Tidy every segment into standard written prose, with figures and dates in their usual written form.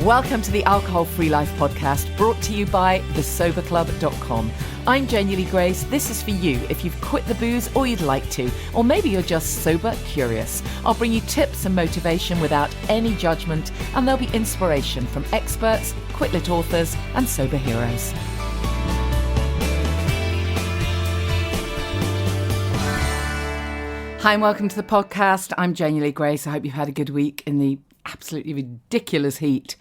Welcome to the Alcohol Free Life podcast, brought to you by thesoberclub.com. I'm Janey Grace. This is for you if you've quit the booze or you'd like to, or maybe you're just sober curious. I'll bring you tips and motivation without any judgment, and there'll be inspiration from experts, quit-lit authors, and sober heroes. Hi and welcome to the podcast. I'm Janey Grace. I hope you've had a good week in the absolutely ridiculous heat.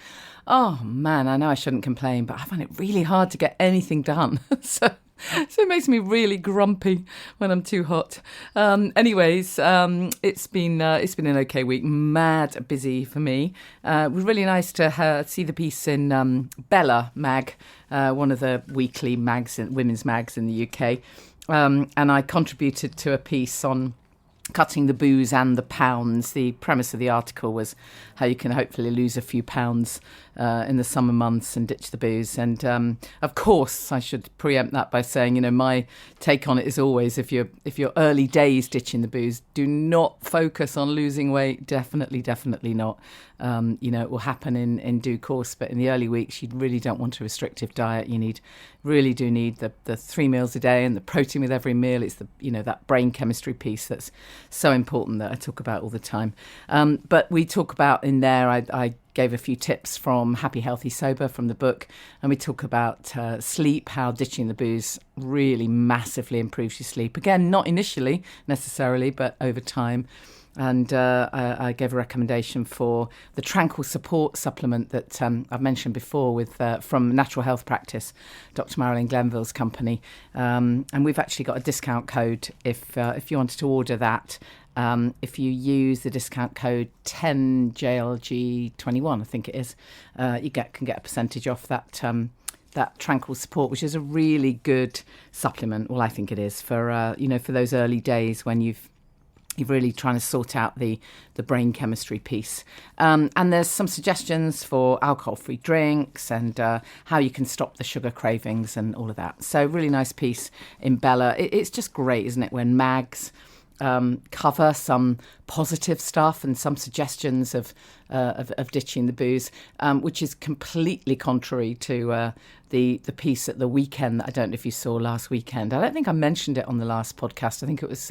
Oh man, I know I shouldn't complain, but I find it really hard to get anything done. So it makes me really grumpy when I'm too hot. Anyways, it's been an okay week. Mad busy for me. It was really nice to see the piece in Bella Mag, one of the weekly women's mags in the UK, and I contributed to a piece on cutting the booze and the pounds. The premise of the article was how you can hopefully lose a few pounds in the summer months and ditch the booze. And of course, I should preempt that by saying, my take on it is always, if you're early days ditching the booze, do not focus on losing weight. Definitely not. It will happen in due course, but in the early weeks, you really don't want a restrictive diet. You really do need the 3 meals a day and the protein with every meal. It's that brain chemistry piece that's so important that I talk about all the time. But we talk about in there, I gave a few tips from Happy, Healthy, Sober from the book. And we talk about sleep, how ditching the booze really massively improves your sleep. Again, not initially necessarily, but over time. And I gave a recommendation for the Tranquil Support supplement that I've mentioned before with from Natural Health Practice, Dr. Marilyn Glenville's company. And we've actually got a discount code if you wanted to order that. If you use the discount code 10JLG21, I think it is, you can get a percentage off that Tranquil Support, which is a really good supplement. Well, I think it is for those early days when you're really trying to sort out the brain chemistry piece. And there's some suggestions for alcohol-free drinks and how you can stop the sugar cravings and all of that. So really nice piece in Bella. It's just great, isn't it, when mags cover some positive stuff and some suggestions of ditching the booze, which is completely contrary to the piece at the weekend that I don't know if you saw last weekend. I don't think I mentioned it on the last podcast. I think it was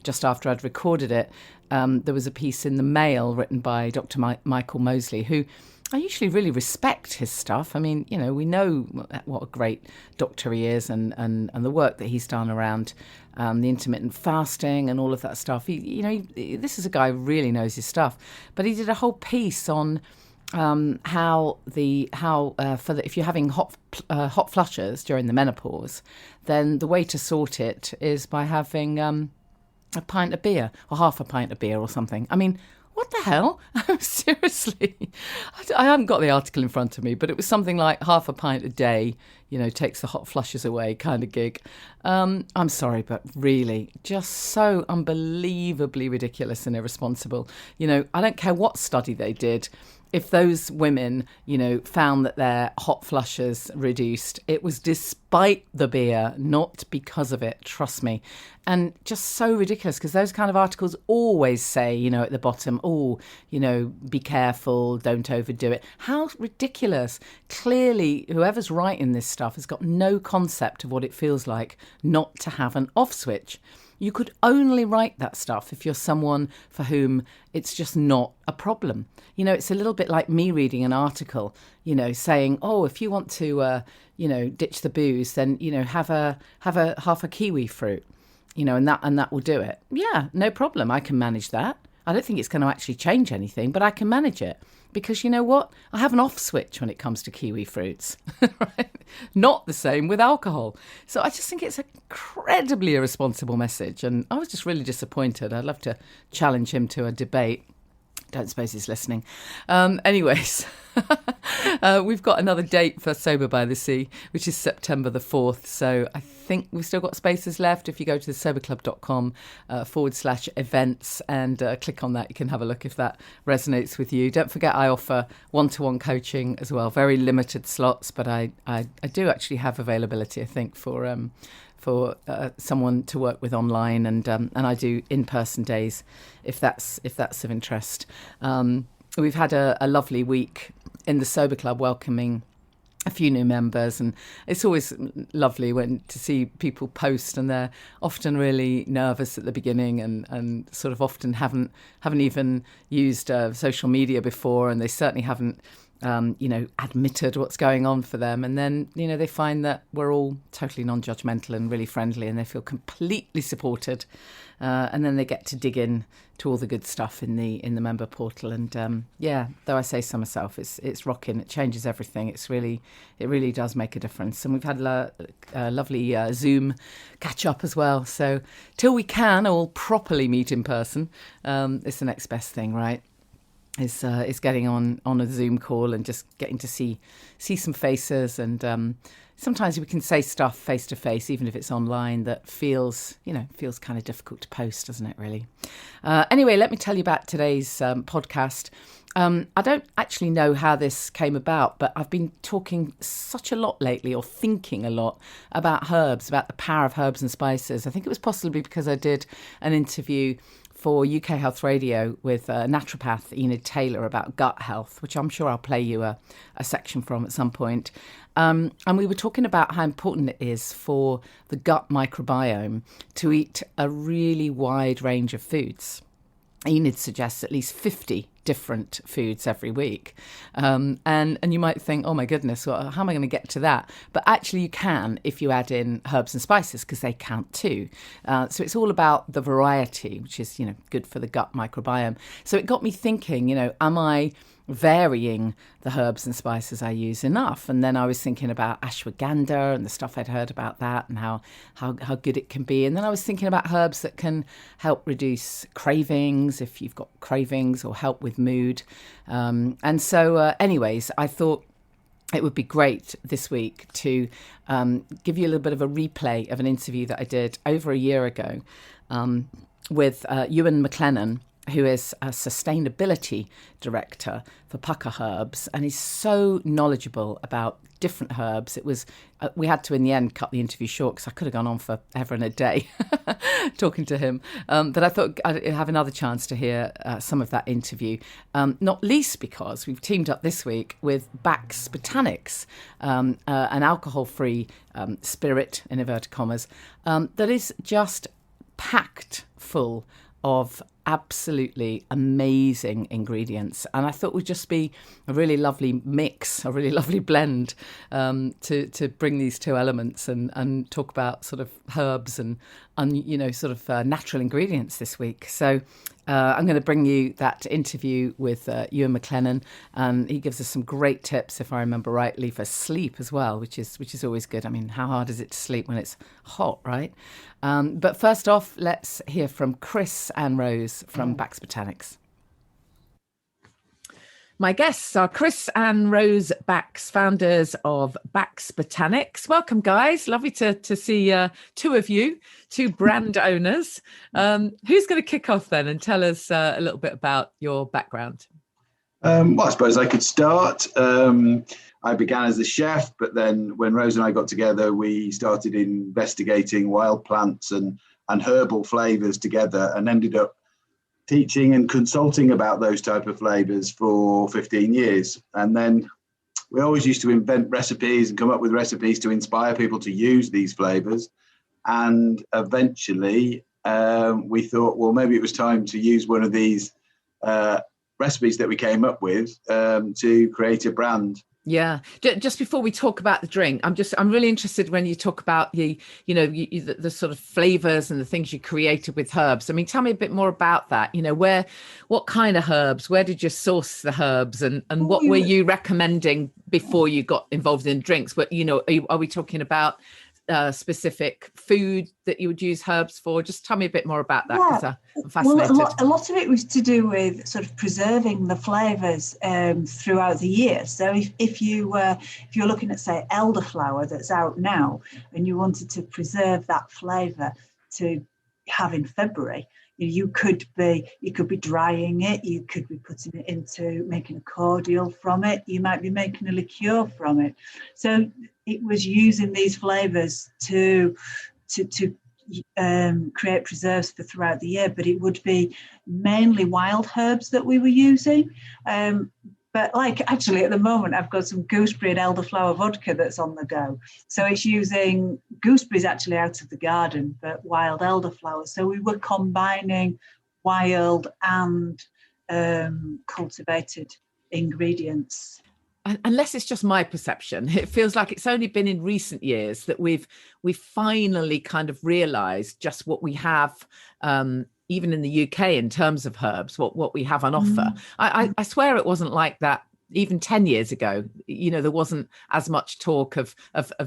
just after I'd recorded it. There was a piece in the Mail written by Dr. Michael Mosley, who I usually really respect his stuff. I mean, we know what a great doctor he is and the work that he's done around the intermittent fasting and all of that stuff. This is a guy who really knows his stuff. But he did a whole piece on if you're having hot flushes during the menopause, then the way to sort it is by having a pint of beer or half a pint of beer or something. I mean, what the hell? Seriously. I haven't got the article in front of me, but it was something like half a pint a day, takes the hot flushes away kind of gig. I'm sorry, but really just so unbelievably ridiculous and irresponsible. I don't care what study they did. If those women, found that their hot flushes reduced, it was despite the beer, not because of it, trust me. And just so ridiculous, because those kind of articles always say, at the bottom, be careful, don't overdo it. How ridiculous. Clearly, whoever's writing this stuff has got no concept of what it feels like not to have an off switch. You could only write that stuff if you're someone for whom it's just not a problem. It's a little bit like me reading an article, saying, if you want to, ditch the booze, then, have a half a kiwi fruit, and that will do it. Yeah, no problem. I can manage that. I don't think it's going to actually change anything, but I can manage it. Because you know what? I have an off switch when it comes to kiwi fruits. Right? Not the same with alcohol. So I just think it's an incredibly irresponsible message. And I was just really disappointed. I'd love to challenge him to a debate. Don't suppose he's listening. Anyways, we've got another date for Sober by the Sea, which is September the 4th. So I think we've still got spaces left. If you go to thesoberclub.com /events and click on that, you can have a look if that resonates with you. Don't forget, I offer one-to-one coaching as well. Very limited slots, but I do actually have availability, I think, for someone to work with online, and I do in-person days if that's of interest. We've had a lovely week in the Sober Club welcoming a few new members, and it's always lovely to see people post, and they're often really nervous at the beginning and sort of often haven't even used social media before, and they certainly haven't admitted what's going on for them, and then they find that we're all totally non-judgmental and really friendly, and they feel completely supported, and then they get to dig in to all the good stuff in the member portal. And though I say so myself, it's rocking. It changes everything. It really does make a difference. And we've had a lovely Zoom catch up as well. So till we can all properly meet in person, it's the next best thing, right? Is getting on a Zoom call and just getting to see some faces, and sometimes we can say stuff face to face, even if it's online, that feels kind of difficult to post, doesn't it, really? Anyway, let me tell you about today's podcast. I don't actually know how this came about, but I've been talking such a lot lately, or thinking a lot about herbs, about the power of herbs and spices. I think it was possibly because I did an interview for UK Health Radio with naturopath Enid Taylor about gut health, which I'm sure I'll play you a section from at some point. And we were talking about how important it is for the gut microbiome to eat a really wide range of foods. Enid suggests at least 50 different foods every week. And you might think, oh my goodness, well, how am I going to get to that? But actually you can if you add in herbs and spices, because they count too. So it's all about the variety, which is, good for the gut microbiome. So it got me thinking, am I varying the herbs and spices I use enough? And then I was thinking about ashwagandha and the stuff I'd heard about that, and how good it can be. And then I was thinking about herbs that can help reduce cravings, if you've got cravings, or help with mood. And so anyways, I thought it would be great this week to give you a little bit of a replay of an interview that I did over a year ago with Euan MacLennan, who is a sustainability director for Pucker Herbs, and he's so knowledgeable about different herbs. It was we had to in the end cut the interview short because I could have gone on for ever and a day talking to him, but I thought I'd have another chance to hear some of that interview, not least because we've teamed up this week with Bax Botanics, an alcohol-free spirit, in inverted commas, that is just packed full of absolutely amazing ingredients, and I thought would just be a really lovely mix, a really lovely blend, to bring these two elements and talk about sort of herbs and natural ingredients this week. So I'm going to bring you that interview with Euan MacLennan, and he gives us some great tips, if I remember rightly, for sleep as well, which is always good. I mean, how hard is it to sleep when it's hot, right? But first off, let's hear from Chris and Rose from Bax Botanics. My guests are Chris and Rose Bax, founders of Bax Botanics. Welcome, guys. Lovely to see two of you, two brand owners. Who's going to kick off then and tell us a little bit about your background? Well, I suppose I could start. I began as a chef, but then when Rose and I got together, we started investigating wild plants and herbal flavours together, and ended up teaching and consulting about those type of flavours for 15 years. And then we always used to invent recipes and come up with recipes to inspire people to use these flavours. And eventually we thought, well, maybe it was time to use one of these recipes that we came up with to create a brand. Yeah. Just before we talk about the drink, I'm really interested when you talk about the sort of flavors and the things you created with herbs. I mean, tell me a bit more about that. What kind of herbs? Where did you source the herbs, and what were you recommending before you got involved in drinks? But are we talking about specific food that you would use herbs for? Just tell me a bit more about that, because I'm fascinated. Well, a lot of it was to do with sort of preserving the flavours throughout the year. So if you're looking at, say, elderflower that's out now, and you wanted to preserve that flavour to have in February, you could be drying it, you could be putting it into making a cordial from it, you might be making a liqueur from it. So it was using these flavours to create preserves for throughout the year, but it would be mainly wild herbs that we were using. But like actually at the moment, I've got some gooseberry and elderflower vodka that's on the go. So it's using gooseberries actually out of the garden, but wild elderflowers. So we were combining wild and cultivated ingredients. Unless it's just my perception, it feels like it's only been in recent years that we've finally kind of realised just what we have, even in the UK in terms of herbs, what we have on offer. I swear it wasn't like that even 10 years ago. You know, there wasn't as much talk of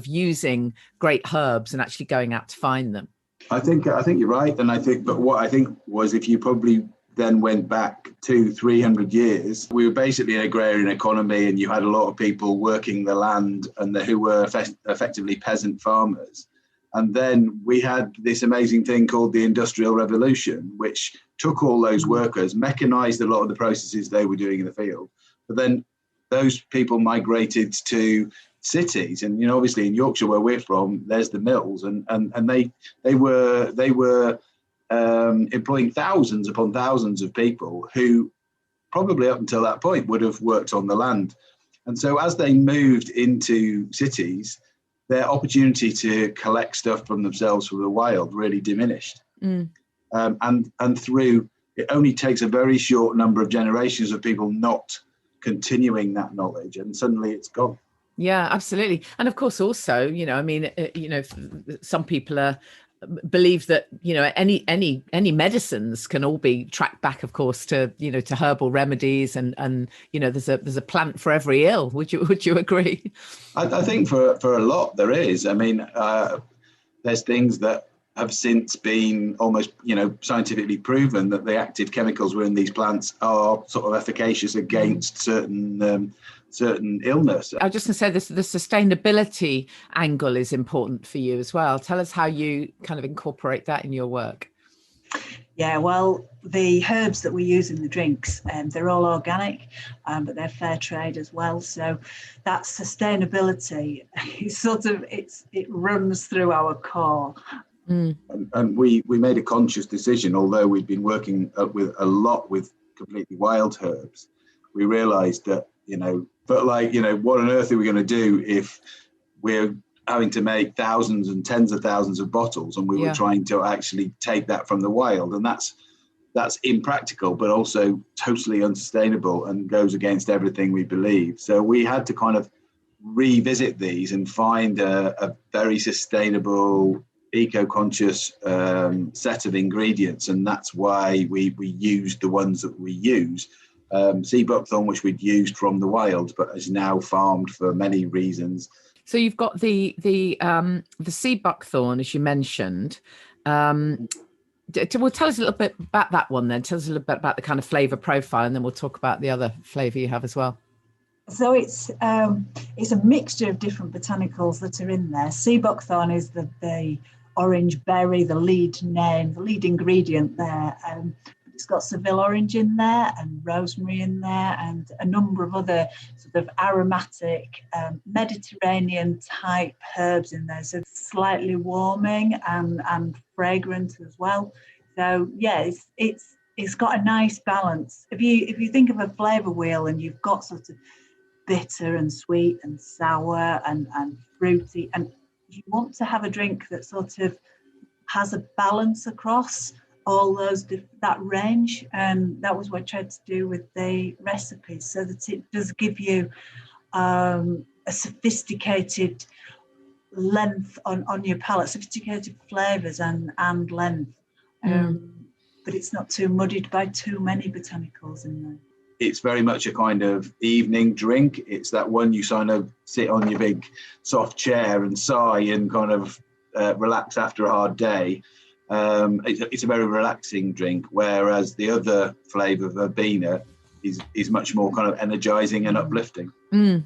using great herbs and actually going out to find them. I think you're right, and but what I think was, if you probably then went back 200-300 years, we were basically an agrarian economy, and you had a lot of people working the land and who were effectively peasant farmers. And then we had this amazing thing called the Industrial Revolution, which took all those workers, mechanized a lot of the processes they were doing in the field. But then those people migrated to cities, and obviously in Yorkshire, where we're from, there's the mills, and they were employing thousands upon thousands of people who probably up until that point would have worked on the land. And so as they moved into cities, their opportunity to collect stuff from themselves from the wild really diminished. And through, it only takes a very short number of generations of people not continuing that knowledge, and suddenly it's gone. Yeah, absolutely. And of course, also, some people believe that any medicines can all be tracked back, of course, to herbal remedies, and there's a plant for every ill. Would you agree? I think for a lot there is. I mean, there's things that have since been almost scientifically proven that the active chemicals within these plants are sort of efficacious against certain illness. I was just going to say the sustainability angle is important for you as well. Tell us how you kind of incorporate that in your work. Yeah, well, the herbs that we use in the drinks, they're all organic, but they're fair trade as well. So that sustainability is it runs through our core. And we made a conscious decision, although we'd been working with completely wild herbs. We realised that what on earth are we going to do if we're having to make thousands and tens of thousands of bottles, and we were trying to actually take that from the wild, and that's impractical, but also totally unsustainable and goes against everything we believe. So we had to kind of revisit these and find a very sustainable, eco-conscious set of ingredients, and that's why we used the ones that we use. Sea buckthorn, which we'd used from the wild, but is now farmed for many reasons. So you've got the sea buckthorn, as you mentioned. Well, tell us a little bit about that one then. Tell us a little bit about the kind of flavour profile, and then we'll talk about the other flavour you have as well. So it's a mixture of different botanicals that are in there. Sea buckthorn is the orange berry, the lead ingredient there. It's got Seville orange in there, and rosemary in there, and a number of other sort of aromatic Mediterranean type herbs in there. So slightly warming and fragrant as well. So yeah, it's got a nice balance. If you think of a flavour wheel, and you've got sort of bitter and sweet and sour and fruity, and you want to have a drink that sort of has a balance across all that range, and that was what I tried to do with the recipes, so that it does give you a sophisticated length on your palate, sophisticated flavours and length, but it's not too muddied by too many botanicals in there. It's very much a kind of evening drink. It's that one you kind of sit on your big soft chair and sigh and kind of relax after a hard day. It's a very relaxing drink, whereas the other flavour, verbena, is much more kind of energising and uplifting.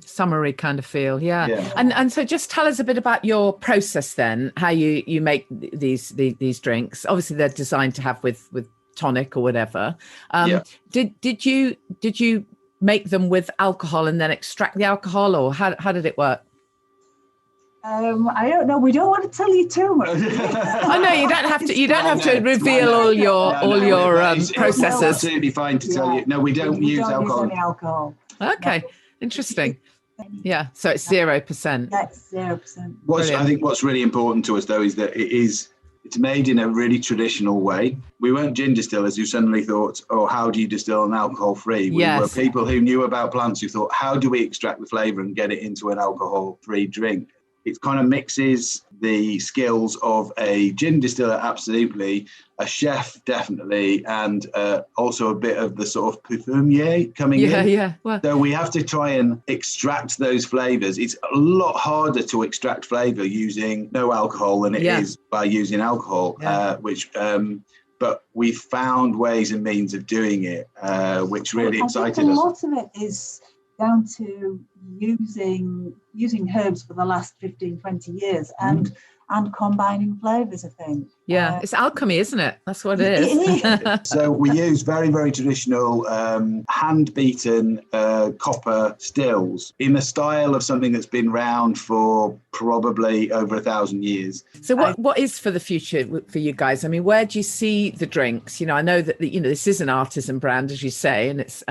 Summery kind of feel, yeah. And so just tell us a bit about your process then, how you make these drinks. Obviously they're designed to have with tonic or whatever. Did you make them with alcohol and then extract the alcohol, or how did it work? I don't know. We don't want to tell you too much. Oh no, you don't have to. You don't have to reveal all your processes. It's absolutely fine to tell you. No, we don't use alcohol. Use any alcohol. Okay, interesting. Yeah, so it's 0%. That's 0%. I think what's really important to us, though, is that it's made in a really traditional way. We weren't gin distillers who suddenly thought, oh, how do you distill an alcohol-free? We were people who knew about plants who thought, how do we extract the flavour and get it into an alcohol-free drink? It kind of mixes the skills of a gin distiller, absolutely, a chef, definitely, and also a bit of the sort of parfumier coming in. Yeah. Well, so we have to try and extract those flavours. It's a lot harder to extract flavour using no alcohol than it is by using alcohol, but we found ways and means of doing it, which really excited us. A lot of it is down to using herbs for the last 15, 20 years and combining flavours, I think. Yeah, it's alchemy, isn't it? That's what it is. So we use very, very traditional hand-beaten copper stills in the style of something that's been round for probably over 1,000 years. So what is for the future for you guys? I mean, where do you see the drinks? I know that this is an artisan brand, as you say, and it's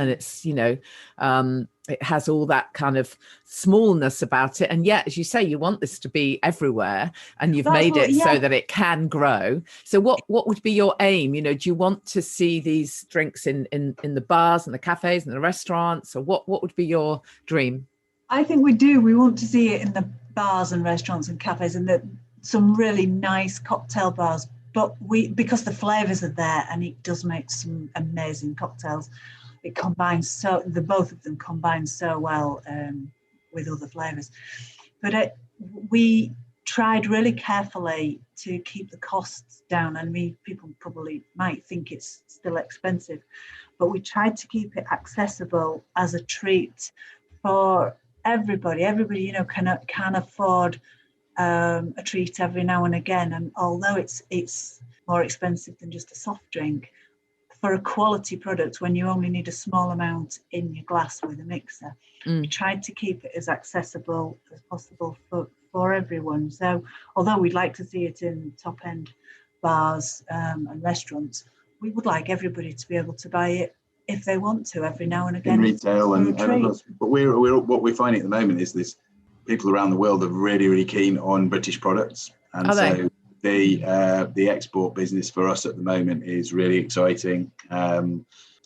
it has all that kind of smallness about it. And yet, as you say, you want this to be everywhere, and you've made it so that it can grow. So what would be your aim? Do you want to see these drinks in the bars and the cafes and the restaurants, or what would be your dream? I think we do. We want to see it in the bars and restaurants and cafes, and some really nice cocktail bars. But because the flavours are there, and it does make some amazing cocktails. It combines both of them combine so well with other flavours. But we tried really carefully to keep the costs down. I mean, people probably might think it's still expensive, but we tried to keep it accessible as a treat for everybody. Everybody, can afford a treat every now and again. And although it's more expensive than just a soft drink, for a quality product, when you only need a small amount in your glass with a mixer, we tried to keep it as accessible as possible for everyone. So although we'd like to see it in top-end bars and restaurants, we would like everybody to be able to buy it if they want to every now and again. In retail but what we're finding at the moment is this: people around the world are really, really keen on British products, and the export business for us at the moment is really exciting.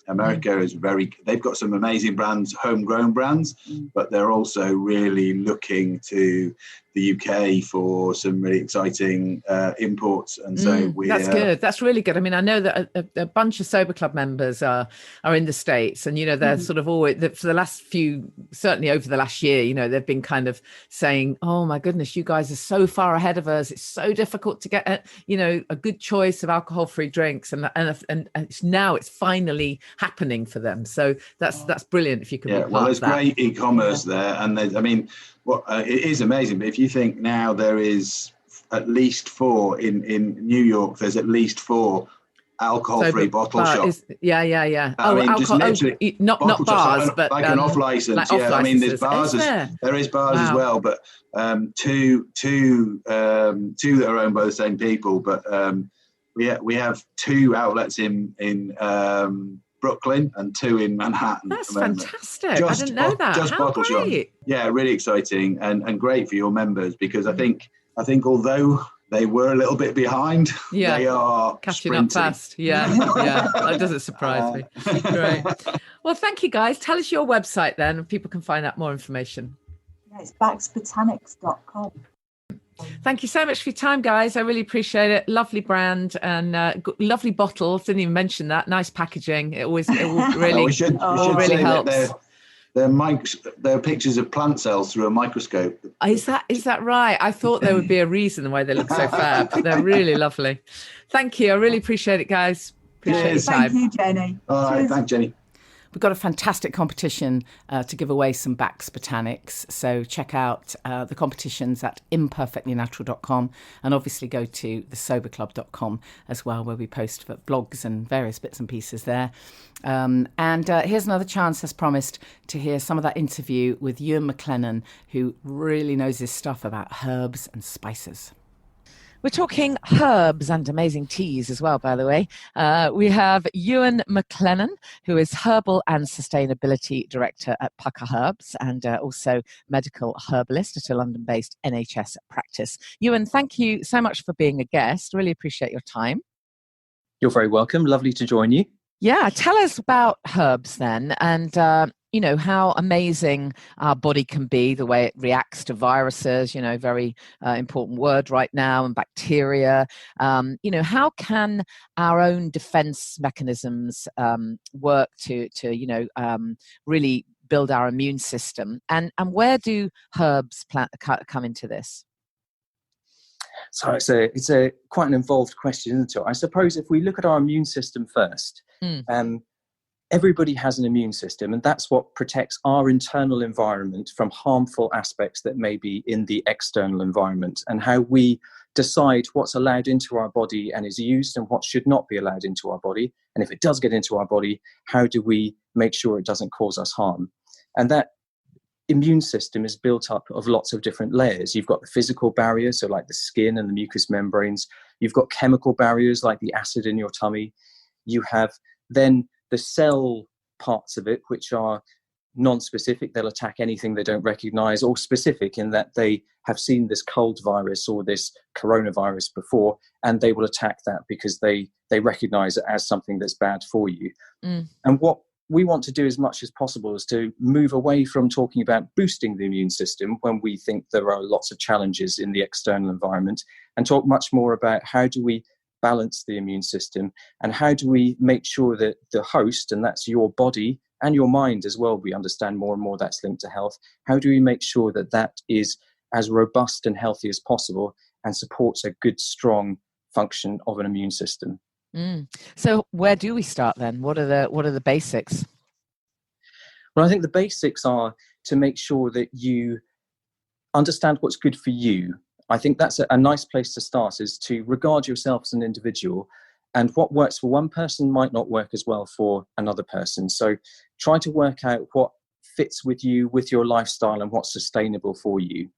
America is they've got some amazing brands, homegrown brands, but they're also really looking to the UK for some really exciting imports. And so that's good. That's really good. I mean, I know that a bunch of Sober Club members are in the States, and, they're sort of always, for the last few, certainly over the last year, they've been kind of saying, oh my goodness, you guys are so far ahead of us. It's so difficult to get, a good choice of alcohol-free drinks. And now it's finally happening for them. So that's brilliant if you could be part there's of that. Great e-commerce there. And it is amazing. But if you think now there is at least 4 in New York, there's at least 4 alcohol-free bottle shops. Alcohol, not bars, but like an off-license. I mean, there's bars. There is bars as well, but two that are owned by the same people. But we have 2 outlets in Brooklyn and 2 in Manhattan. That's fantastic. I didn't know that. Just How bottle great. shops. Yeah, really exciting and great for your members, because I think although they were a little bit behind, they are catching sprinting. up fast. Yeah, that doesn't surprise me. Great. Well, thank you, guys. Tell us your website then, and people can find out more information. Yeah, it's baxbotanics.com. Thank you so much for your time, guys. I really appreciate it. Lovely brand and lovely bottles. Didn't even mention that. Nice packaging. It will really, we should really say helps. They're pictures of plant cells through a microscope. Is that right? I thought there would be a reason why they look so fab. They're really lovely. Thank you. I really appreciate it, guys. Appreciate your time. Thank you, Jenny. All right, thanks, Jenny. We've got a fantastic competition to give away some Bax Botanics. So check out the competitions at imperfectlynatural.com, and obviously go to thesoberclub.com as well, where we post for blogs and various bits and pieces there. And here's another chance, as promised, to hear some of that interview with Euan MacLennan, who really knows his stuff about herbs and spices. We're talking herbs and amazing teas as well, by the way. We have Euan MacLennan, who is Herbal and Sustainability Director at Pucker Herbs and also medical herbalist at a London-based NHS practice. Euan, thank you so much for being a guest. Really appreciate your time. You're very welcome. Lovely to join you. Yeah, tell us about herbs then, and how amazing our body can be, the way it reacts to viruses, very important word right now, and bacteria. How can our own defense mechanisms work to really build our immune system, and where do herbs come into this? So it's a quite an involved question, isn't it? I suppose if we look at our immune system first, everybody has an immune system, and that's what protects our internal environment from harmful aspects that may be in the external environment, and how we decide what's allowed into our body and is used and what should not be allowed into our body. And if it does get into our body, how do we make sure it doesn't cause us harm? And that immune system is built up of lots of different layers. You've got the physical barriers, so like the skin and the mucous membranes. You've got chemical barriers like the acid in your tummy. You have then the cell parts of it, which are non-specific. They'll attack anything they don't recognize, or specific in that they have seen this cold virus or this coronavirus before, and they will attack that because they recognize it as something that's bad for you. And what we want to do as much as possible is to move away from talking about boosting the immune system when we think there are lots of challenges in the external environment, and talk much more about how do we balance the immune system, and how do we make sure that the host, and that's your body and your mind as well, we understand more and more that's linked to health, how do we make sure that that is as robust and healthy as possible and supports a good, strong function of an immune system? So where do we start then? What are the basics? Well, I think the basics are to make sure that you understand what's good for you. I think that's a nice place to start, is to regard yourself as an individual, and what works for one person might not work as well for another person. So try to work out what fits with you, with your lifestyle, and what's sustainable for you.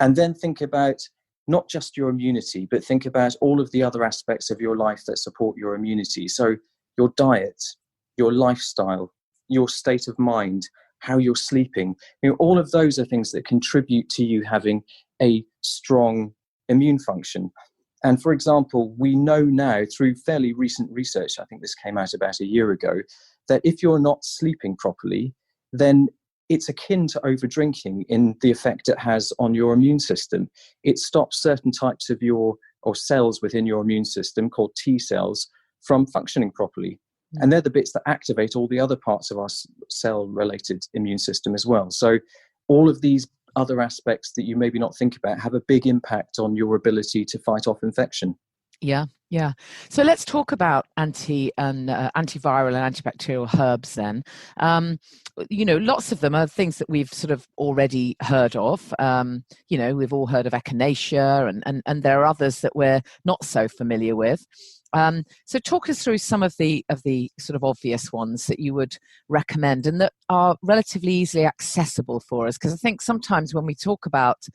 And then think about not just your immunity, but think about all of the other aspects of your life that support your immunity. So your diet, your lifestyle, your state of mind, how you're sleeping, all of those are things that contribute to you having a strong immune function. And for example, we know now through fairly recent research, I think this came out about a year ago, that if you're not sleeping properly, then it's akin to over-drinking in the effect it has on your immune system. It stops certain types of cells within your immune system, called T cells, from functioning properly. And they're the bits that activate all the other parts of our cell-related immune system as well. So all of these other aspects that you maybe not think about have a big impact on your ability to fight off infection. Yeah. So let's talk about antiviral and antibacterial herbs then. Lots of them are things that we've sort of already heard of. We've all heard of echinacea, and there are others that we're not so familiar with. So talk us through some of the sort of obvious ones that you would recommend and that are relatively easily accessible for us. Because I think sometimes when we talk about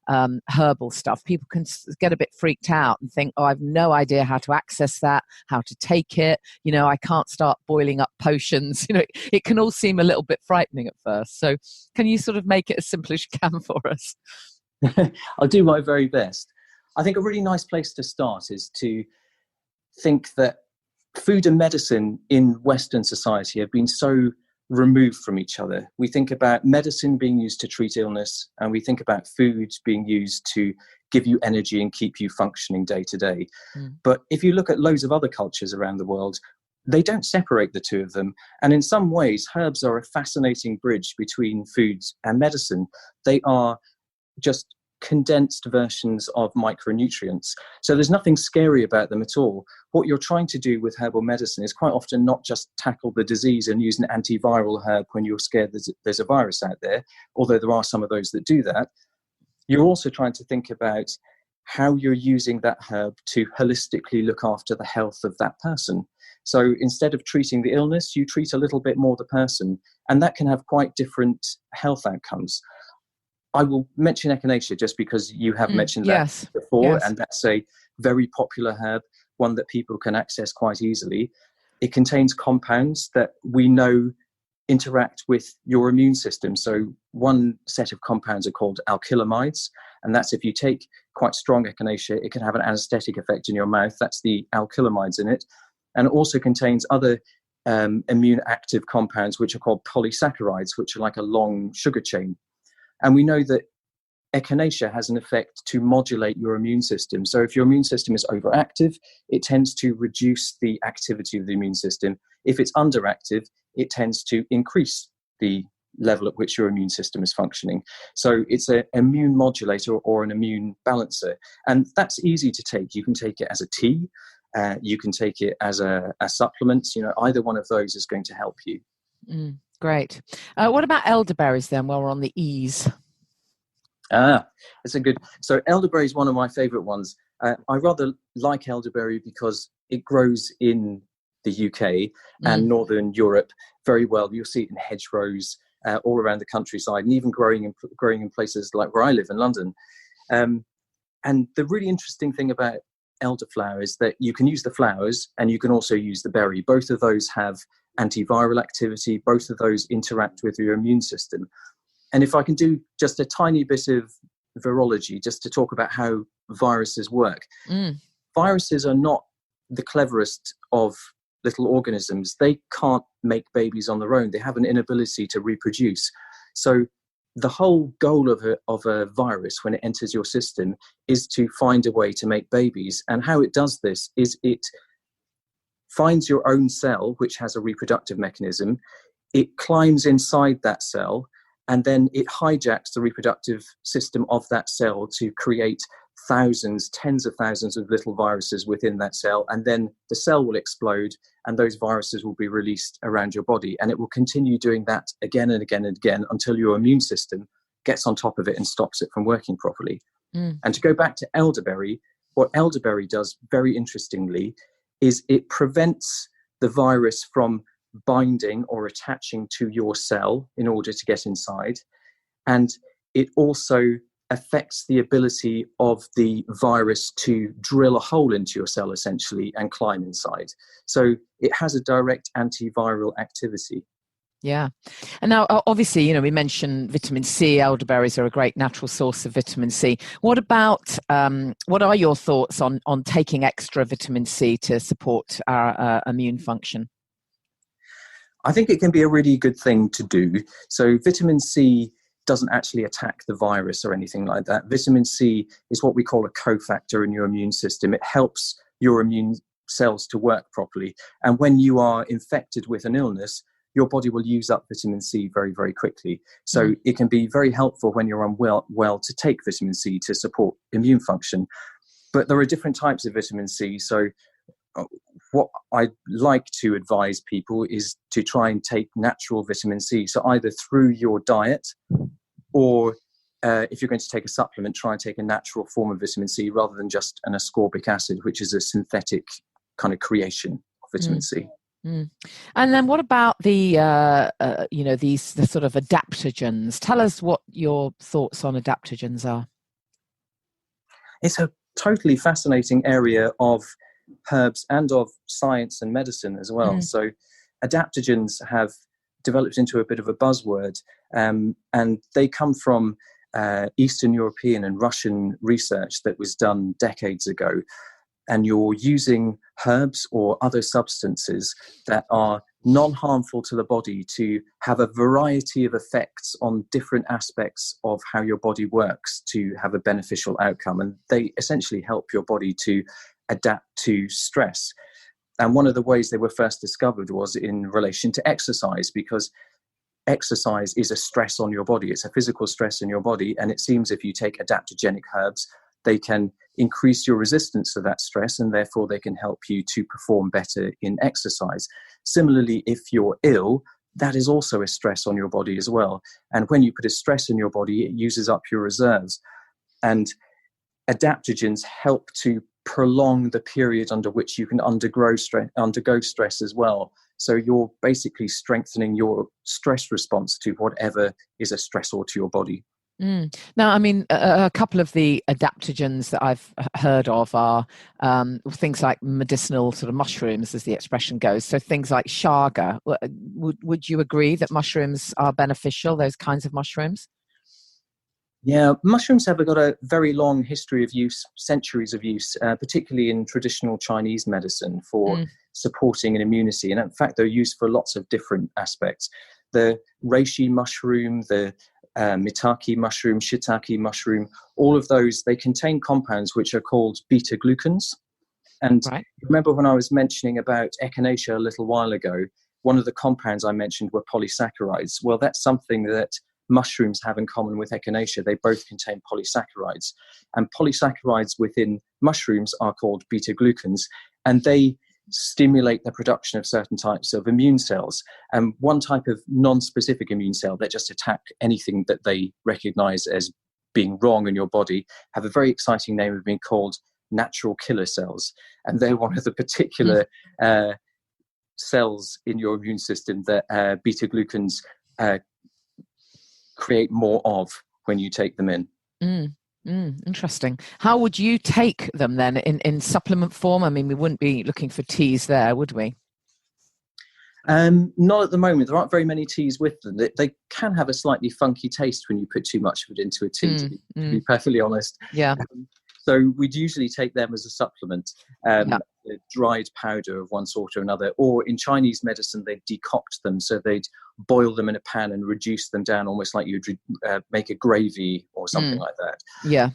herbal stuff, people can get a bit freaked out and think, oh, I've no idea how to access that, how to take it. I can't start boiling up potions. It can all seem a little bit frightening at first. So can you sort of make it as simple as you can for us? I'll do my very best. I think a really nice place to start is to think that food and medicine in Western society have been so removed from each other. We think about medicine being used to treat illness, and we think about food being used to give you energy and keep you functioning day to day. But if you look at loads of other cultures around the world, they don't separate the two of them. And in some ways, herbs are a fascinating bridge between food and medicine. They are just condensed versions of micronutrients. So there's nothing scary about them at all. What you're trying to do with herbal medicine is quite often not just tackle the disease and use an antiviral herb when you're scared there's a virus out there, although there are some of those that do that. You're also trying to think about how you're using that herb to holistically look after the health of that person. So instead of treating the illness, you treat a little bit more the person, and that can have quite different health outcomes. I will mention echinacea just because you have mentioned that before, and that's a very popular herb, one that people can access quite easily. It contains compounds that we know interact with your immune system. So one set of compounds are called alkylamides, and that's if you take quite strong echinacea, it can have an anesthetic effect in your mouth. That's the alkylamides in it. And it also contains other immune active compounds, which are called polysaccharides, which are like a long sugar chain. And we know that echinacea has an effect to modulate your immune system. So if your immune system is overactive, it tends to reduce the activity of the immune system. If it's underactive, it tends to increase the level at which your immune system is functioning. So it's an immune modulator or an immune balancer. And that's easy to take. You can take it as a tea. You can take it as a supplement. Either one of those is going to help you. Great. What about elderberries then, while we're on the E's? It's a good. So elderberry is one of my favorite ones. I rather like elderberry because it grows in the UK and Northern Europe very well. You'll see it in hedgerows all around the countryside, and even growing in places like where I live in London. And the really interesting thing about elderflower is that you can use the flowers and you can also use the berry. Both of those have antiviral activity. Both of those interact with your immune system. And if I can do just a tiny bit of virology, just to talk about how viruses work. Viruses are not the cleverest of little organisms. They can't make babies on their own. They have an inability to reproduce. So the whole goal of a virus when it enters your system is to find a way to make babies. And how it does this is it finds your own cell, which has a reproductive mechanism. It climbs inside that cell, and then it hijacks the reproductive system of that cell to create thousands, tens of thousands of little viruses within that cell. And then the cell will explode and those viruses will be released around your body. And it will continue doing that again and again and again until your immune system gets on top of it and stops it from working properly. And to go back to elderberry, what elderberry does very interestingly is it prevents the virus from binding or attaching to your cell in order to get inside. And it also affects the ability of the virus to drill a hole into your cell essentially and climb inside. So it has a direct antiviral activity. Yeah. And now, obviously, we mentioned vitamin C. Elderberries are a great natural source of vitamin C. What about, what are your thoughts on taking extra vitamin C to support our immune function? I think it can be a really good thing to do. So vitamin C doesn't actually attack the virus or anything like that. Vitamin C is what we call a cofactor in your immune system. It helps your immune cells to work properly. And when you are infected with an illness, your body will use up vitamin C very, very quickly. So it can be very helpful when you're unwell to take vitamin C to support immune function. But there are different types of vitamin C. So what I like to advise people is to try and take natural vitamin C. So either through your diet or if you're going to take a supplement, try and take a natural form of vitamin C rather than just an ascorbic acid, which is a synthetic kind of creation of vitamin C. And then what about the sort of adaptogens? Tell us what your thoughts on adaptogens are. It's a totally fascinating area of herbs and of science and medicine as well. So adaptogens have developed into a bit of a buzzword, and they come from Eastern European and Russian research that was done decades ago. And you're using herbs or other substances that are non-harmful to the body to have a variety of effects on different aspects of how your body works to have a beneficial outcome. And they essentially help your body to adapt to stress. And one of the ways they were first discovered was in relation to exercise, because exercise is a stress on your body. It's a physical stress in your body. And it seems if you take adaptogenic herbs, they can increase your resistance to that stress, and therefore they can help you to perform better in exercise. Similarly, if you're ill, that is also a stress on your body as well. And when you put a stress in your body, it uses up your reserves. And adaptogens help to prolong the period under which you can undergo stress as well. So you're basically strengthening your stress response to whatever is a stressor to your body. Now, I mean, a couple of the adaptogens that I've heard of are things like medicinal sort of mushrooms, as the expression goes. So things like chaga. Would you agree that mushrooms are beneficial, those kinds of mushrooms? Yeah, mushrooms have got a very long history of use, centuries of use, particularly in traditional Chinese medicine for supporting an immunity. And in fact, they're used for lots of different aspects. The reishi mushroom, the mitake mushroom, shiitake mushroom, all of those, they contain compounds which are called beta-glucans. And remember when I was mentioning about echinacea a little while ago, one of the compounds I mentioned were polysaccharides. Well, that's something that mushrooms have in common with echinacea. They both contain polysaccharides. And polysaccharides within mushrooms are called beta-glucans, and they stimulate the production of certain types of immune cells. And one type of non-specific immune cell that just attack anything that they recognize as being wrong in your body have a very exciting name of being called natural killer cells. And they're one of the particular cells in your immune system that beta-glucans create more of when you take them in. Interesting. How would you take them then in supplement form? I mean, we wouldn't be looking for teas there, would we? Not at the moment. There aren't very many teas with them. They can have a slightly funky taste when you put too much of it into a tea, to be perfectly honest. Yeah. So we'd usually take them as a supplement, a dried powder of one sort or another. Or in Chinese medicine, they'd decoct them. So they'd boil them in a pan and reduce them down almost like you'd make a gravy or something like that. Yeah.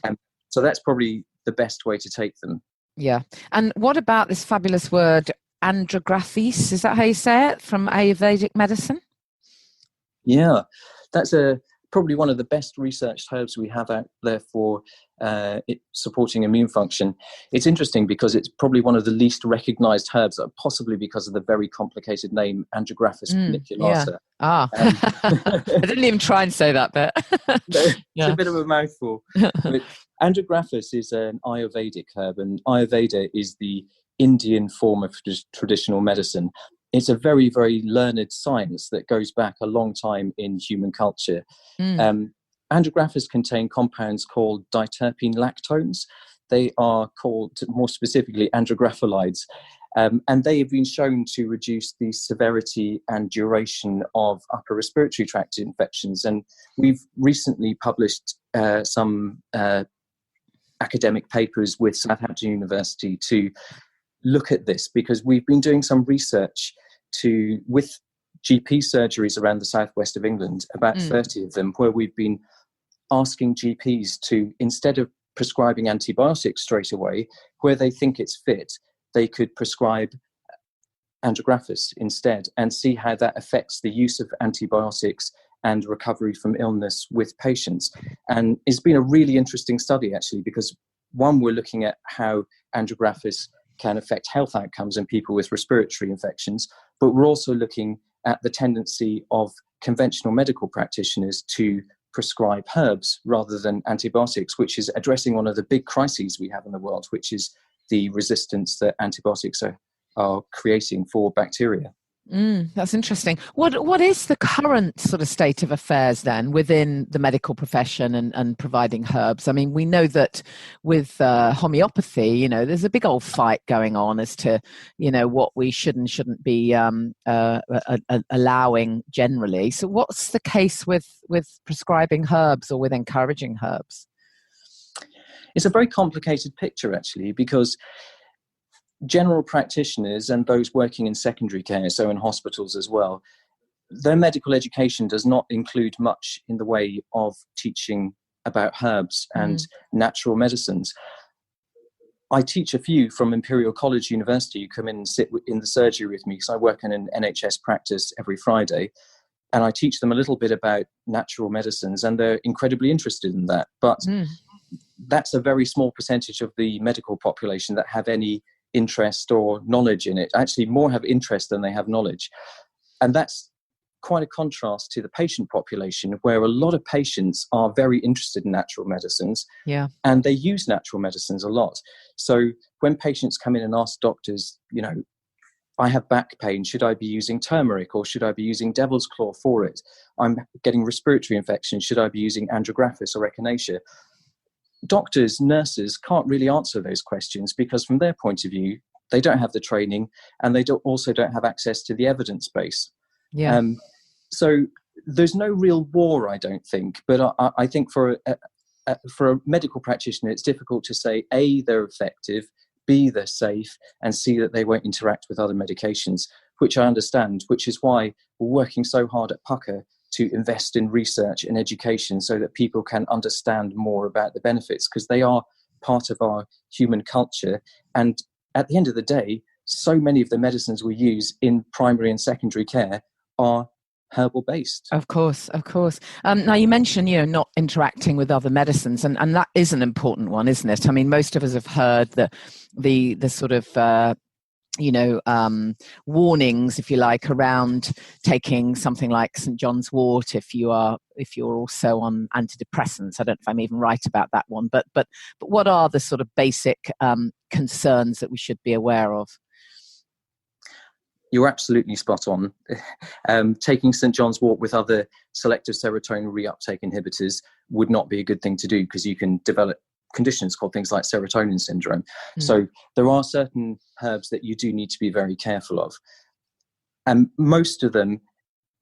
So that's probably the best way to take them. Yeah. And what about this fabulous word, andrographis? Is that how you say it, from Ayurvedic medicine? Yeah, that's probably one of the best researched herbs we have out there for supporting immune function. It's interesting because it's probably one of the least recognized herbs, possibly because of the very complicated name Andrographis paniculata. Yeah. I didn't even try and say that bit. It's a bit of a mouthful. But Andrographis is an Ayurvedic herb, and Ayurveda is the Indian form of traditional medicine. It's a very, very learned science that goes back a long time in human culture. Andrographis contain compounds called diterpene lactones. They are called, more specifically, andrographolides. And they have been shown to reduce the severity and duration of upper respiratory tract infections. And we've recently published some academic papers with Southampton University to look at this, because we've been doing some research with GP surgeries around the southwest of England, about 30 of them, where we've been asking GPs to, instead of prescribing antibiotics straight away, where they think it's fit, they could prescribe Andrographis instead and see how that affects the use of antibiotics and recovery from illness with patients. And it's been a really interesting study, actually, because one, we're looking at how Andrographis can affect health outcomes in people with respiratory infections, but we're also looking at the tendency of conventional medical practitioners to prescribe herbs rather than antibiotics, which is addressing one of the big crises we have in the world, which is the resistance that antibiotics are creating for bacteria. That's interesting. What is the current sort of state of affairs then within the medical profession and providing herbs? I mean, we know that with homeopathy, there's a big old fight going on as to, what we should and shouldn't be allowing generally. So what's the case with prescribing herbs or with encouraging herbs? It's a very complicated picture, actually, because general practitioners and those working in secondary care, so in hospitals as well, their medical education does not include much in the way of teaching about herbs and natural medicines. I teach a few from Imperial College University who come in and sit in the surgery with me, because I work in an NHS practice every Friday, and I teach them a little bit about natural medicines, and they're incredibly interested in that. But that's a very small percentage of the medical population that have any interest or knowledge in it. Actually, more have interest than they have knowledge. And that's quite a contrast to the patient population, where a lot of patients are very interested in natural medicines, and they use natural medicines a lot. So when patients come in and ask doctors, I have back pain. Should I be using turmeric or should I be using devil's claw for it? I'm getting respiratory infection. Should I be using andrographis or echinacea? Doctors, nurses can't really answer those questions because from their point of view, they don't have the training and they also don't have access to the evidence base. Yeah. So there's no real war, I don't think. But I think for a medical practitioner, it's difficult to say, A, they're effective, B, they're safe, and C, that they won't interact with other medications, which I understand, which is why we're working so hard at Pucker to invest in research and education so that people can understand more about the benefits, because they are part of our human culture. And at the end of the day, so many of the medicines we use in primary and secondary care are herbal based. Of course. Now you mentioned, not interacting with other medicines, and that is an important one, isn't it? I mean, most of us have heard the sort of warnings, if you like, around taking something like St. John's wort if you're also on antidepressants. I don't know if I'm even right about that one, but what are the sort of basic concerns that we should be aware of? You're absolutely spot on. Taking St. John's wort with other selective serotonin reuptake inhibitors would not be a good thing to do, because you can develop conditions called things like serotonin syndrome. So there are certain herbs that you do need to be very careful of. And most of them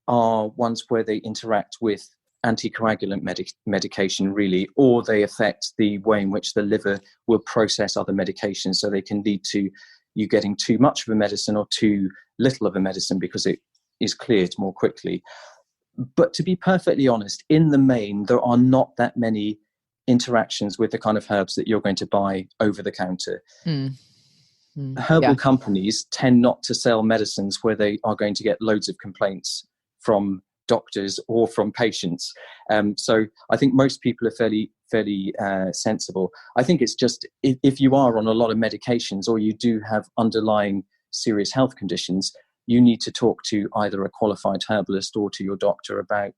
are ones where they interact with anticoagulant medication, really, or they affect the way in which the liver will process other medications. So they can lead to you getting too much of a medicine or too little of a medicine because it is cleared more quickly. But to be perfectly honest, in the main, there are not that many interactions with the kind of herbs that you're going to buy over the counter. Herbal companies tend not to sell medicines where they are going to get loads of complaints from doctors or from patients. So I think most people are fairly sensible. I think it's just if you are on a lot of medications or you do have underlying serious health conditions, you need to talk to either a qualified herbalist or to your doctor about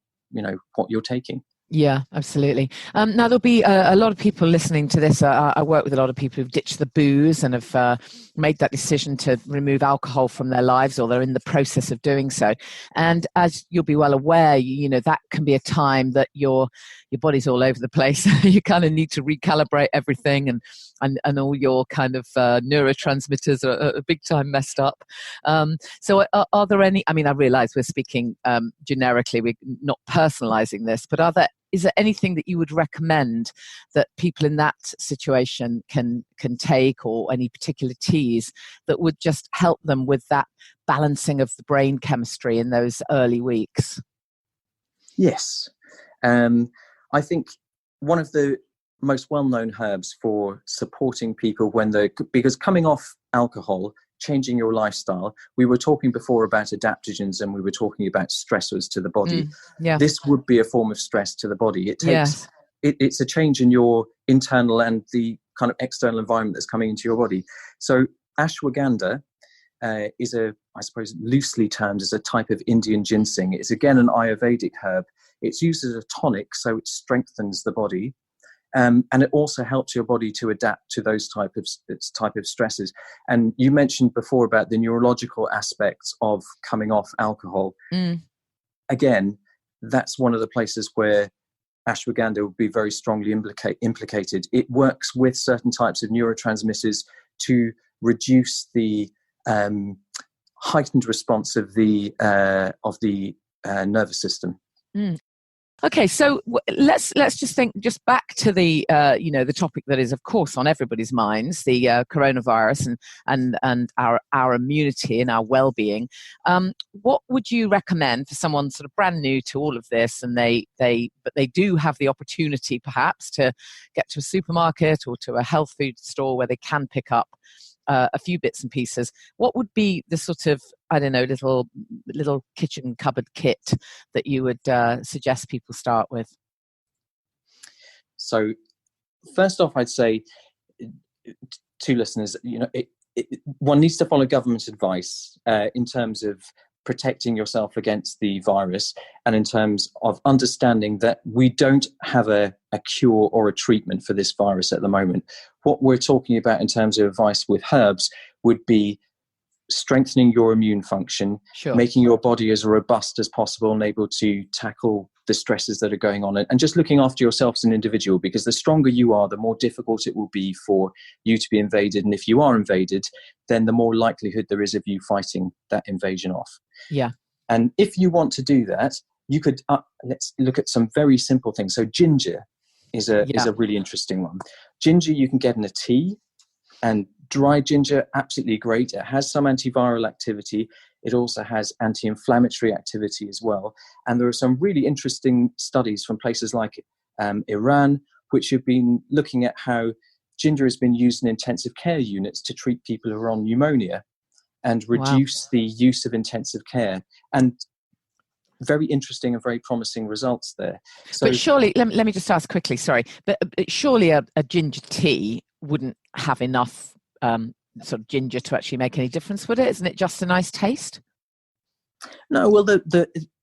what you're taking. Yeah, absolutely. Now, there'll be a lot of people listening to this. I work with a lot of people who've ditched the booze and have made that decision to remove alcohol from their lives, or they're in the process of doing so. And as you'll be well aware, that can be a time that your body's all over the place. You kind of need to recalibrate everything, and all your kind of neurotransmitters are big time messed up. So are there any, I mean, I realise we're speaking generically, we're not personalising this, but is there anything that you would recommend that people in that situation can take, or any particular teas that would just help them with that balancing of the brain chemistry in those early weeks? Yes. I think one of the most well-known herbs for supporting people because coming off alcohol, changing your lifestyle, we were talking before about adaptogens and we were talking about stressors to the body. This would be a form of stress to the body. It takes it's a change in your internal and the kind of external environment that's coming into your body. So ashwagandha is I suppose loosely termed as a type of Indian ginseng. It's again an Ayurvedic herb. It's used as a tonic, so it strengthens the body. And it also helps your body to adapt to those type of stresses. And you mentioned before about the neurological aspects of coming off alcohol. Again, that's one of the places where ashwagandha would be very strongly implicated. It works with certain types of neurotransmitters to reduce the heightened response of the nervous system. Okay, so let's just think back to the the topic that is, of course, on everybody's minds, the coronavirus and our immunity and our well-being. What would you recommend for someone sort of brand new to all of this, and they do have the opportunity perhaps to get to a supermarket or to a health food store where they can pick up a few bits and pieces? What would be the sort of, I don't know, little kitchen cupboard kit that you would suggest people start with? So first off, I'd say to listeners, one needs to follow government advice in terms of protecting yourself against the virus, and in terms of understanding that we don't have a cure or a treatment for this virus at the moment. What we're talking about in terms of advice with herbs would be strengthening your immune function, Sure. making your body as robust as possible and able to tackle the stresses that are going on, and just looking after yourself as an individual, because the stronger you are, the more difficult it will be for you to be invaded. And if you are invaded, then the more likelihood there is of you fighting that invasion off. Yeah. And if you want to do that, you could, let's look at some very simple things. So ginger is a really interesting one. Ginger you can get in a tea, and dried ginger, absolutely great. It has some antiviral activity. It also has anti-inflammatory activity as well. And there are some really interesting studies from places like Iran, which have been looking at how ginger has been used in intensive care units to treat people who are on pneumonia and reduce the use of intensive care. And very interesting and very promising results there. So, but surely, let me just ask quickly, sorry, but surely a ginger tea wouldn't have enough sort of ginger to actually make any difference, would it? Isn't it just a nice taste? No, well,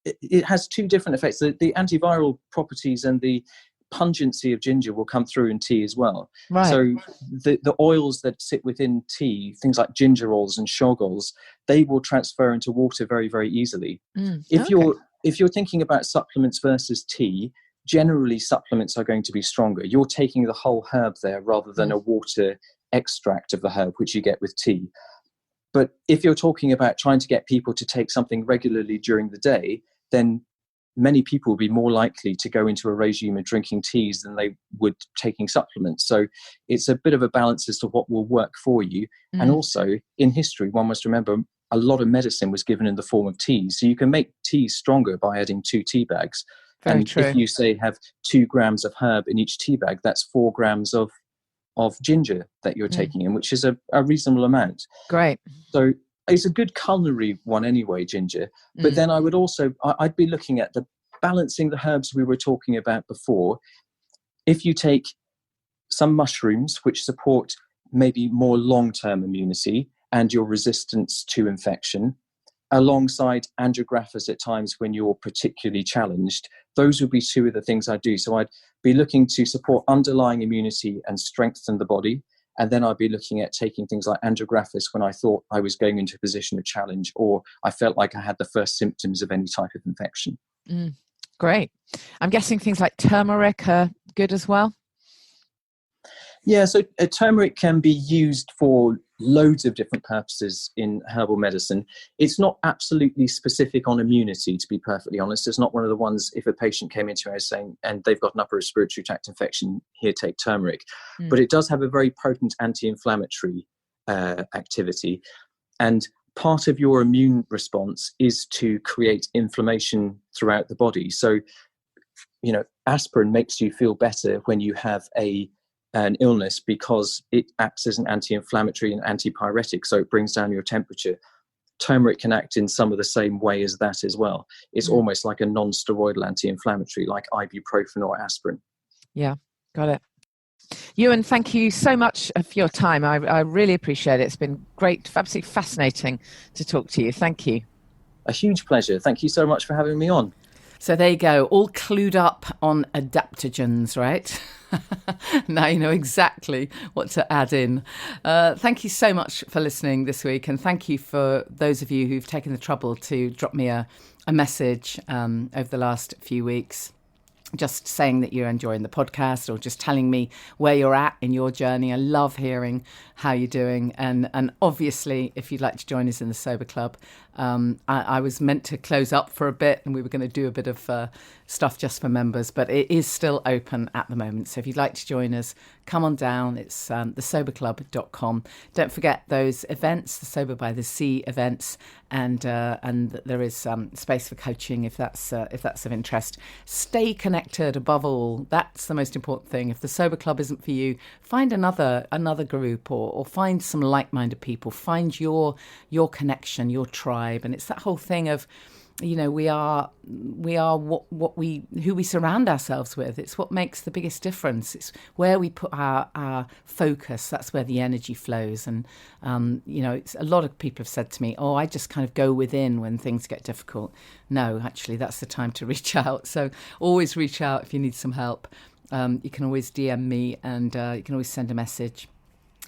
it has two different effects. The antiviral properties and the pungency of ginger will come through in tea as well. Right. So the oils that sit within tea, things like ginger oils and shog oils, they will transfer into water very, very easily. If you're thinking about supplements versus tea, generally supplements are going to be stronger. You're taking the whole herb there rather than a water extract of the herb, which you get with tea. But if you're talking about trying to get people to take something regularly during the day, then many people will be more likely to go into a regime of drinking teas than they would taking supplements. So it's a bit of a balance as to what will work for you. And also in history, one must remember a lot of medicine was given in the form of teas. So you can make teas stronger by adding 2 tea bags. Very true. If you say have 2 grams of herb in each tea bag, that's 4 grams of ginger that you're taking in, which is a reasonable amount. Great. So it's a good culinary one anyway, ginger. But then I'd be looking at the balancing the herbs we were talking about before. If you take some mushrooms, which support maybe more long-term immunity and your resistance to infection, alongside andrographis at times when you're particularly challenged, those would be 2 of the things I do. So I'd be looking to support underlying immunity and strengthen the body. And then I'd be looking at taking things like andrographis when I thought I was going into a position of challenge, or I felt like I had the first symptoms of any type of infection. Great. I'm guessing things like turmeric are good as well? Yeah, so turmeric can be used for loads of different purposes in herbal medicine. It's not absolutely specific on immunity, to be perfectly honest. It's not one of the ones, if a patient came into me saying, and they've got an upper respiratory tract infection, here, take turmeric. But it does have a very potent anti-inflammatory activity. And part of your immune response is to create inflammation throughout the body. So, aspirin makes you feel better when you have an illness because it acts as an anti-inflammatory and antipyretic, so it brings down your temperature. Turmeric can act in some of the same way as that as well. It's almost like a non-steroidal anti-inflammatory, like ibuprofen or aspirin. Yeah, got it. Euan, thank you so much for your time. I really appreciate it. It's been great, absolutely fascinating to talk to you. Thank you. A huge pleasure. Thank you so much for having me on. So there you go, all clued up on adaptogens, right? Now you know exactly what to add in. Thank you so much for listening this week, and thank you for those of you who've taken the trouble to drop me a message over the last few weeks, just saying that you're enjoying the podcast or just telling me where you're at in your journey. I love hearing how you're doing. And obviously, if you'd like to join us in the Sober Club, I was meant to close up for a bit and we were going to do a bit of stuff just for members, but it is still open at the moment. So if you'd like to join us, come on down. It's thesoberclub.com. Don't forget those events, the Sober by the Sea events, and there is space for coaching if that's of interest. Stay connected above all. That's the most important thing. If the Sober Club isn't for you, find another group or find some like-minded people. Find your connection, your tribe. And it's that whole thing of, we are who we surround ourselves with. It's what makes the biggest difference. It's where we put our focus. That's where the energy flows. And it's a lot of people have said to me, "Oh, I just kind of go within when things get difficult." No, actually, that's the time to reach out. So always reach out if you need some help. You can always DM me, and you can always send a message.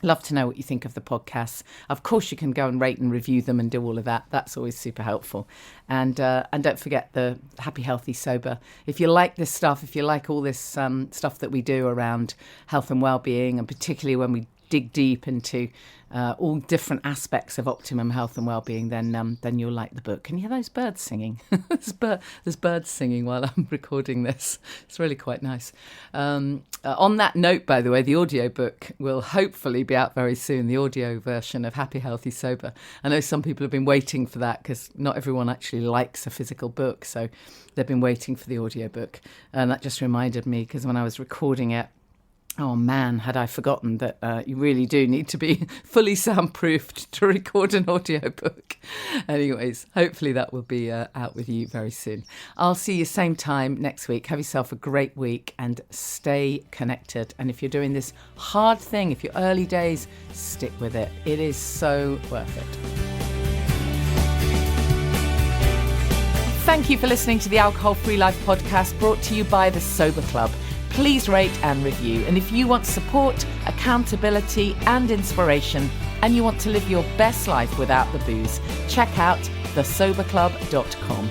Love to know what you think of the podcasts. Of course, you can go and rate and review them and do all of that. That's always super helpful. And don't forget the Happy, Healthy, Sober. If you like this stuff, if you like all this stuff that we do around health and well-being, and particularly when we dig deep into all different aspects of optimum health and well-being, then you'll like the book. Can you hear those birds singing? There's birds singing while I'm recording this. It's really quite nice. On that note, by the way, the audiobook will hopefully be out very soon, the audio version of Happy, Healthy, Sober. I know some people have been waiting for that because not everyone actually likes a physical book, so they've been waiting for the audiobook. And that just reminded me, because when I was recording it, oh man, had I forgotten that you really do need to be fully soundproofed to record an audiobook. Anyways, hopefully that will be out with you very soon. I'll see you same time next week. Have yourself a great week and stay connected. And if you're doing this hard thing, if you're early days, stick with it. It is so worth it. Thank you for listening to the Alcohol Free Life podcast, brought to you by the Sober Club. Please rate and review. And if you want support, accountability and inspiration, and you want to live your best life without the booze, check out thesoberclub.com.